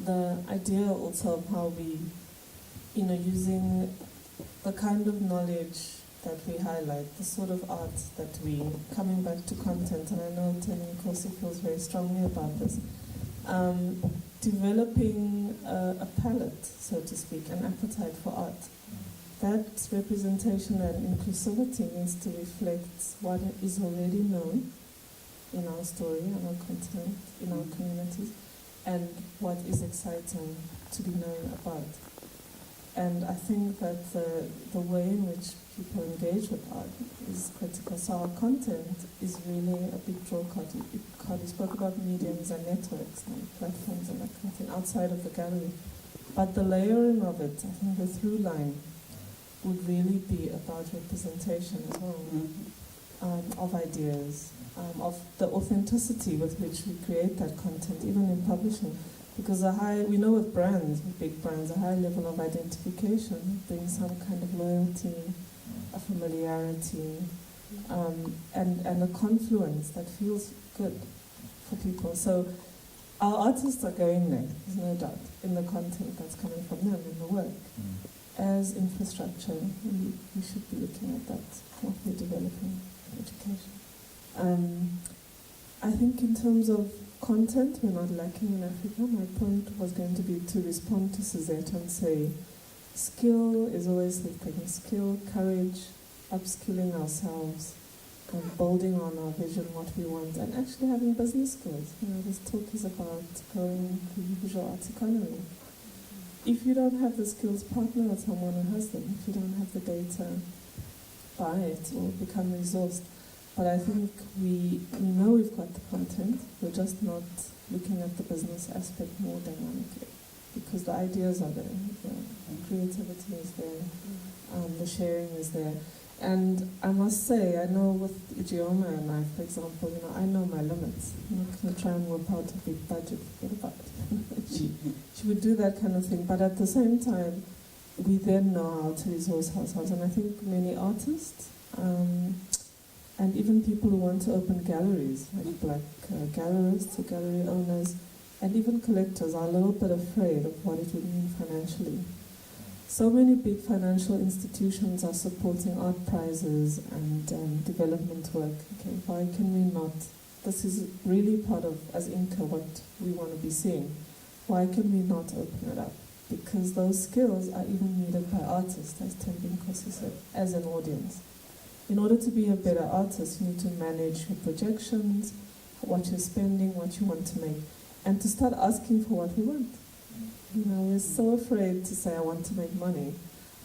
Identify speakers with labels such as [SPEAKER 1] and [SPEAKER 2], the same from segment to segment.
[SPEAKER 1] the idea also of how we, using the kind of knowledge that we highlight, the sort of art that we, coming back to content, and I know Tony Nkosi feels very strongly about this, developing a palette, so to speak, an appetite for art. That representation and inclusivity needs to reflect what is already known in our story, in our continent, in our communities, and what is exciting to be known about. And I think that the way in which people engage with art is critical. So our content is really a big draw card. You spoke about mediums and networks and platforms and that kind of thing outside of the gallery. But the layering of it, I think the through line would really be about representation as well, of ideas, of the authenticity with which we create that content, even in publishing. Because we know with brands, with big brands, a high level of identification brings some kind of loyalty, a familiarity, and a confluence that feels good for people. So our artists are going there, there's no doubt, in the content that's coming from them, in the work. As infrastructure, we should be looking at that, what we're developing in education. I think in terms of content, we're not lacking in Africa. My point was going to be to respond to Suzette and say, skill is always the thing. Skill, courage, upskilling ourselves, and building on our vision, what we want, and actually having business skills. This talk is about growing the visual arts economy. If you don't have the skills, partner with someone who has them. If you don't have the data, buy it or become resourced. But I think we know we've got the content, we're just not looking at the business aspect more dynamically. Because the ideas are there, the creativity is there, the sharing is there. And I must say, I know with Ijeoma and I, for example, I know my limits. I'm not going to try and whip out a big budget, forget about it. she would do that kind of thing, but at the same time, we then know how to resource ourselves. And I think many artists, and even people who want to open galleries, like black gallerists or gallery owners, and even collectors are a little bit afraid of what it would mean financially. So many big financial institutions are supporting art prizes and development work. Okay, why can we not? This is really part of, as Inca, what we want to be seeing. Why can we not open it up? Because those skills are even needed by artists, as Tembin Nkosi said, as an audience. In order to be a better artist, you need to manage your projections, what you're spending, what you want to make, and to start asking for what we want. We're so afraid to say, I want to make money.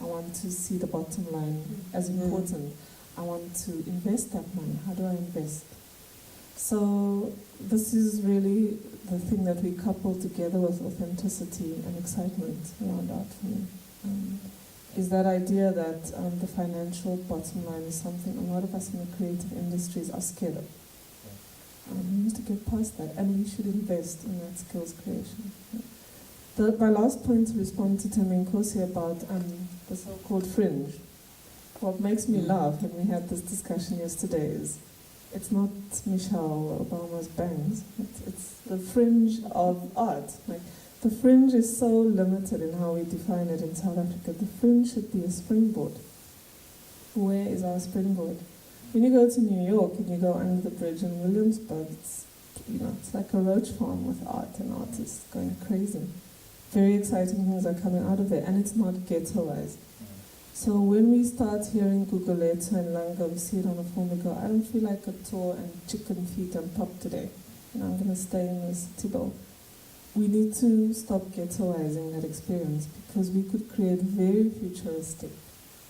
[SPEAKER 1] I want to see the bottom line as important. I want to invest that money. How do I invest? So this is really the thing that we couple together with authenticity and excitement around art for me. Is that idea that the financial bottom line is something a lot of us in the creative industries are scared of. We need to get past that, and we should invest in that skills creation. My last point to respond to Tembin Nkosi about the so-called fringe. What makes me laugh, and we had this discussion yesterday, is it's not Michelle Obama's bangs, it's the fringe of art. Like, the fringe is so limited in how we define it in South Africa. The fringe should be a springboard. Where is our springboard? When you go to New York and you go under the bridge in Williamsburg, it's like a roach farm with art and artists going crazy. Very exciting things are coming out of there, and it's not ghettoized. So when we start hearing Gugulethu and Langa, we see it on a film, we go, I don't feel like a tour and chicken feet and pop today. I'm going to stay in this city bowl. We need to stop ghettoizing that experience, because we could create very futuristic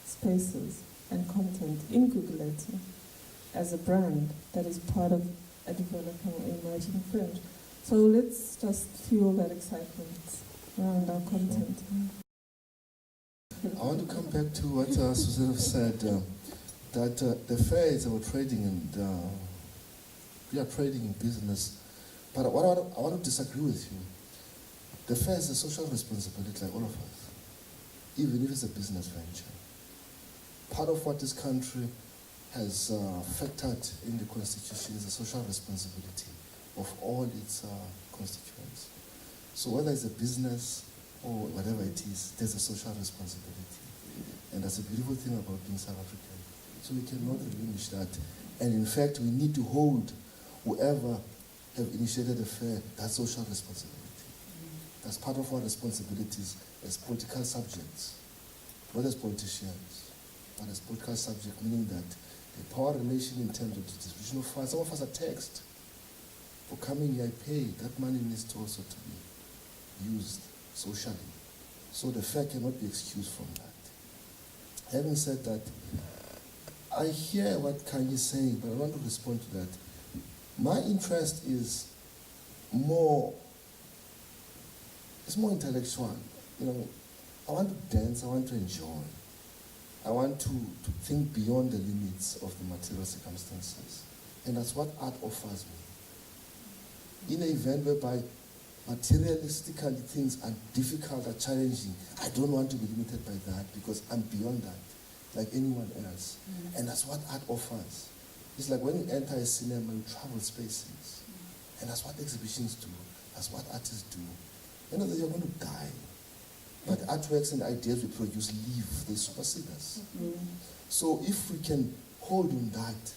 [SPEAKER 1] spaces and content in Gugulethu as a brand that is part of a developing, emerging fringe. So let's just fuel that excitement around our content.
[SPEAKER 2] I want to come back to what Suzette said, that the fair is about trading, and we are trading in business. But I want to disagree with you. The fair is a social responsibility like all of us, even if it's a business venture. Part of what this country has factored in the Constitution is the social responsibility of all its constituents. So whether it's a business or whatever it is, there's a social responsibility. And that's a beautiful thing about being South African. So we cannot relinquish that. And in fact, we need to hold whoever have initiated the fair, that social responsibility. That's part of our responsibilities as political subjects, not as politicians, but as political subjects, meaning that the power relation in terms of the distribution of funds, some of us are taxed. For coming here, I pay. That money needs to also to be used socially. So the fair cannot be excused from that. Having said that, I hear what Kanye is saying, but I want to respond to that. My interest is more, it's more intellectual. You know, I want to dance, I want to enjoy. I want to think beyond the limits of the material circumstances. And that's what art offers me. In an event whereby materialistically things are difficult, are challenging, I don't want to be limited by that because I'm beyond that, like anyone else. And that's what art offers. It's like when you enter a cinema, you travel spaces. And that's what exhibitions do. That's what artists do. You know that you're going to die. But artworks and ideas we produce live, they supersede us. So if we can hold on that,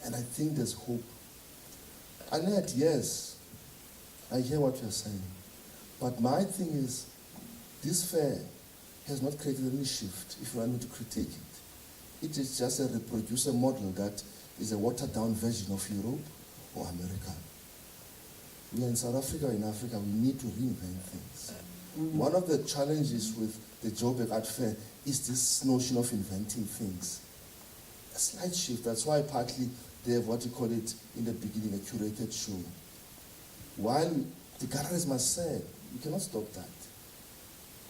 [SPEAKER 2] and I think there's hope. Annette, yes, I hear what you're saying. But my thing is, this fair has not created any shift, if you want me to critique it. It is just a reproducer model that is a watered-down version of Europe or America. We are in South Africa, in Africa, we need to reinvent things. One of the challenges with the Joburg Art Fair is this notion of inventing things. A slight shift, that's why partly they have what you call it in the beginning, a curated show. While the galleries must say, you cannot stop that.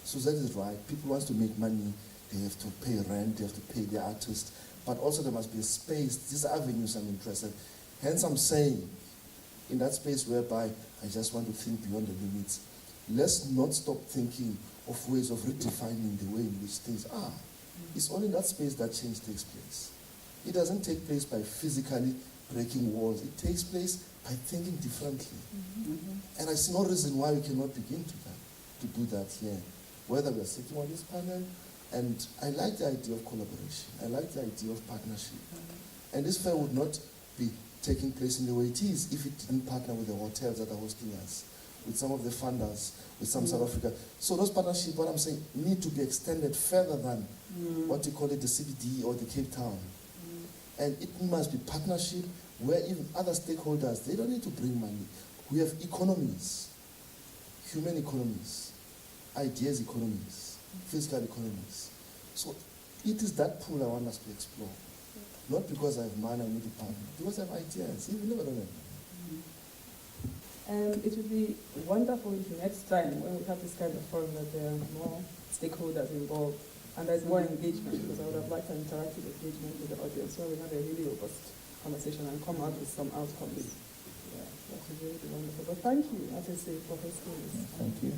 [SPEAKER 2] So that is right, people want to make money, they have to pay rent, they have to pay their artists, but also there must be a space, these are avenues I'm interested. Hence I'm saying, in that space whereby I just want to think beyond the limits, let's not stop thinking of ways of redefining the way in which things are. It's only in that space that change takes place. It doesn't take place by physically breaking walls. It takes place by thinking differently. And I see no reason why we cannot begin to do that here. Whether we are sitting on this panel, and I like the idea of collaboration. I like the idea of partnership. And this fair would not be taking place in the way it is if it didn't partner with the hotels that are hosting us, with some of the funders, with some South Africa. So those partnerships, what I'm saying, need to be extended further than what you call it, the CBD or the Cape Town. And it must be partnership where even other stakeholders, they don't need to bring money. We have economies, human economies, ideas economies, physical economies. So it is that pool I want us to explore. Not because I have money, I need to partner, because I have ideas. You never know.
[SPEAKER 3] And it would be wonderful if next time when we have this kind of forum that there are more stakeholders involved and there's more engagement, because I would have liked an interactive engagement with the audience where we had a really robust conversation and come out with some outcomes. Yeah, that would really be wonderful. But thank you, as I say, for hosting this.
[SPEAKER 4] Thank you.